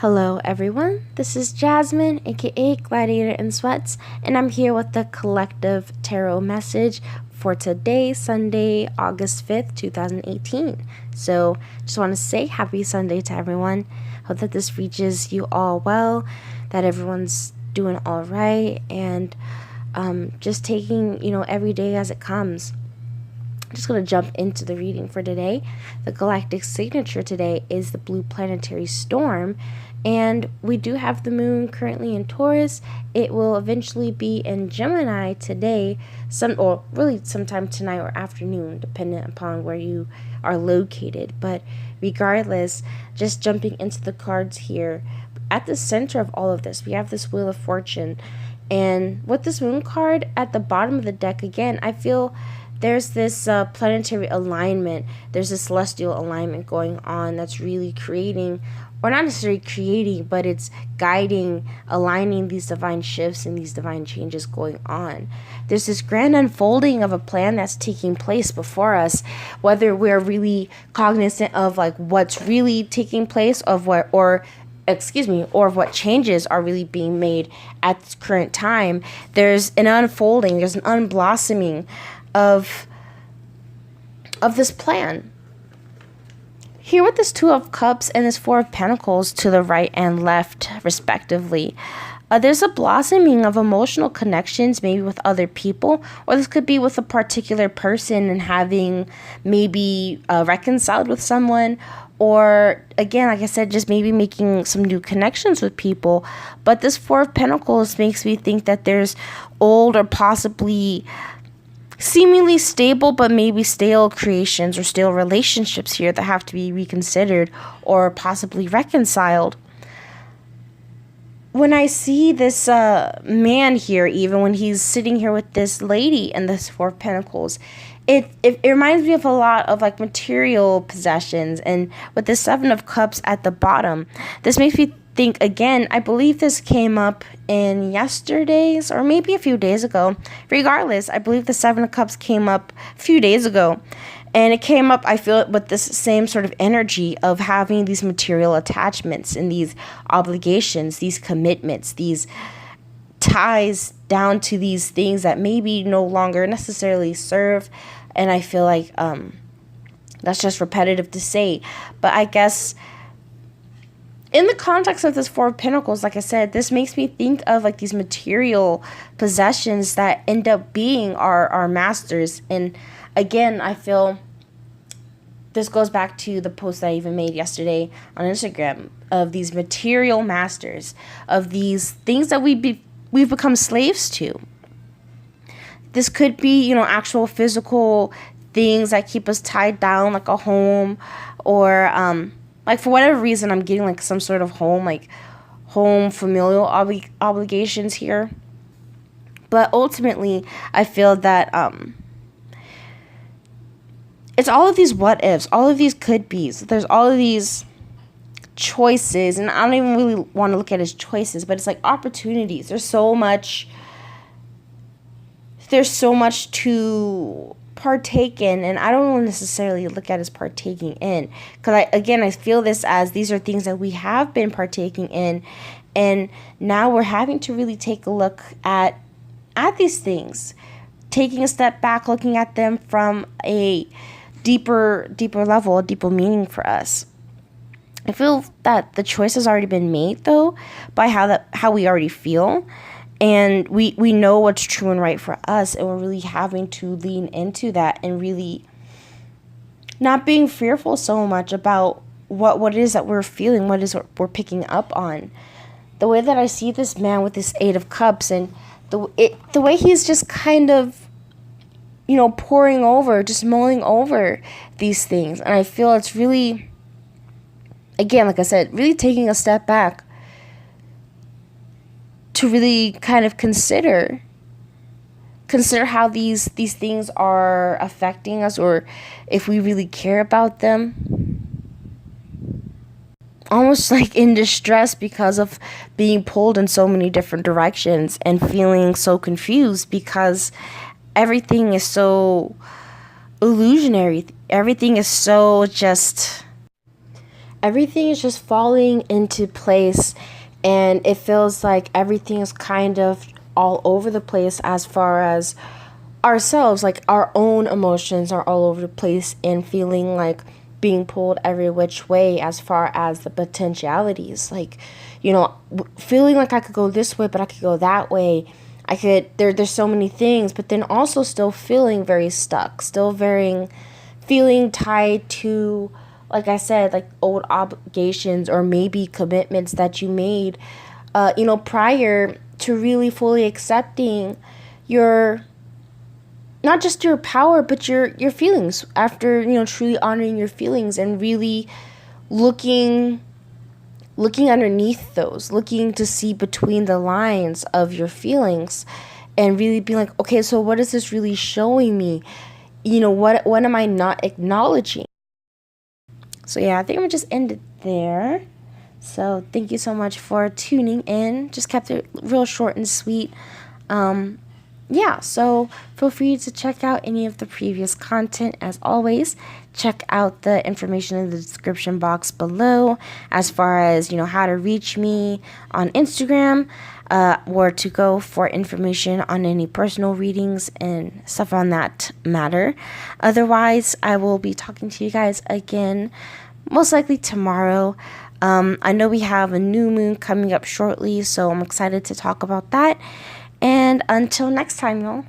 Hello everyone, this is Jasmine, aka Gladiatorinsweats, and I'm here with the collective tarot message for today, Sunday, August 5th, 2018. So, just want to say happy Sunday to everyone. Hope that this reaches you all well, that everyone's doing all right, and just taking, every day as it comes. I'm just going to jump into the reading for today. The galactic signature today is the blue planetary storm, and we do have the moon currently in Taurus. It will eventually be in Gemini today, sometime tonight or afternoon, depending upon where you are located. But regardless, just jumping into the cards here, at the center of all of this, we have this Wheel of Fortune. And with this moon card at the bottom of the deck, again, I feel there's this planetary alignment. There's this celestial alignment going on that's really creating, or not necessarily creating, but it's guiding, aligning these divine shifts and these divine changes going on. There's this grand unfolding of a plan that's taking place before us, whether we're really cognizant of like what's really taking place, of what changes are really being made at this current time. There's an unfolding, there's an unblossoming of this plan. Here with this Two of Cups and this Four of Pentacles to the right and left, respectively, there's a blossoming of emotional connections, maybe with other people, or this could be with a particular person and having maybe reconciled with someone, or again, like I said, just maybe making some new connections with people. But this Four of Pentacles makes me think that there's old or possibly seemingly stable but maybe stale creations or stale relationships here that have to be reconsidered or possibly reconciled. When I see this man here, even when he's sitting here with this lady and this Four of Pentacles, it reminds me of a lot of like material possessions. And with the Seven of Cups at the bottom, this makes me think again, I believe this came up in yesterday's or maybe a few days ago. Regardless, I believe the Seven of Cups came up a few days ago. And it came up, I feel, with this same sort of energy of having these material attachments and these obligations, these commitments, these ties down to these things that maybe no longer necessarily serve. And I feel like that's just repetitive to say. But I guess in the context of this Four of Pentacles, like I said, this makes me think of like these material possessions that end up being our masters. And again, I feel this goes back to the post that I even made yesterday on Instagram of these material masters, of these things that we've become slaves to. This could be, actual physical things that keep us tied down, like a home, or like for whatever reason I'm getting like some sort of home familial obligations here. But ultimately, I feel that it's all of these what ifs, all of these could be's. There's all of these choices, and I don't even really want to look at it as choices, but it's like opportunities. There's so much to partake in, and I don't necessarily look at it as partaking in, because I feel this as these are things that we have been partaking in, and now we're having to really take a look at these things, taking a step back, looking at them from a deeper level, a deeper meaning for us. I feel that the choice has already been made, though, by how we already feel. And we know what's true and right for us, and we're really having to lean into that and really not being fearful so much about what it is that we're feeling, what it is we're picking up on. The way that I see this man with this Eight of Cups, and the way he's just kind of, pouring over, just mulling over these things. And I feel it's really, again, like I said, really taking a step back to really kind of consider how these things are affecting us, or if we really care about them. Almost like in distress because of being pulled in so many different directions and feeling so confused because everything is so illusionary. Everything is so just everything is just falling into place, and it feels like everything is kind of all over the place as far as ourselves, like our own emotions are all over the place and feeling like being pulled every which way as far as the potentialities, like, feeling like I could go this way but I could go that way. There's so many things, but then also still feeling very stuck, still very feeling tied to, like I said, like old obligations or maybe commitments that you made prior to really fully accepting your, not just your power, but your feelings, after truly honoring your feelings and really looking underneath those, looking to see between the lines of your feelings, and really being like, okay, so what is this really showing me? What am I not acknowledging? So yeah, I think I'm gonna just end it there. So thank you so much for tuning in. Just kept it real short and sweet. Yeah, so feel free to check out any of the previous content. As always, check out the information in the description box below as far as, how to reach me on Instagram, where to go for information on any personal readings and stuff on that matter. Otherwise, I will be talking to you guys again, most likely tomorrow. I know we have a new moon coming up shortly, so I'm excited to talk about that. And until next time, y'all.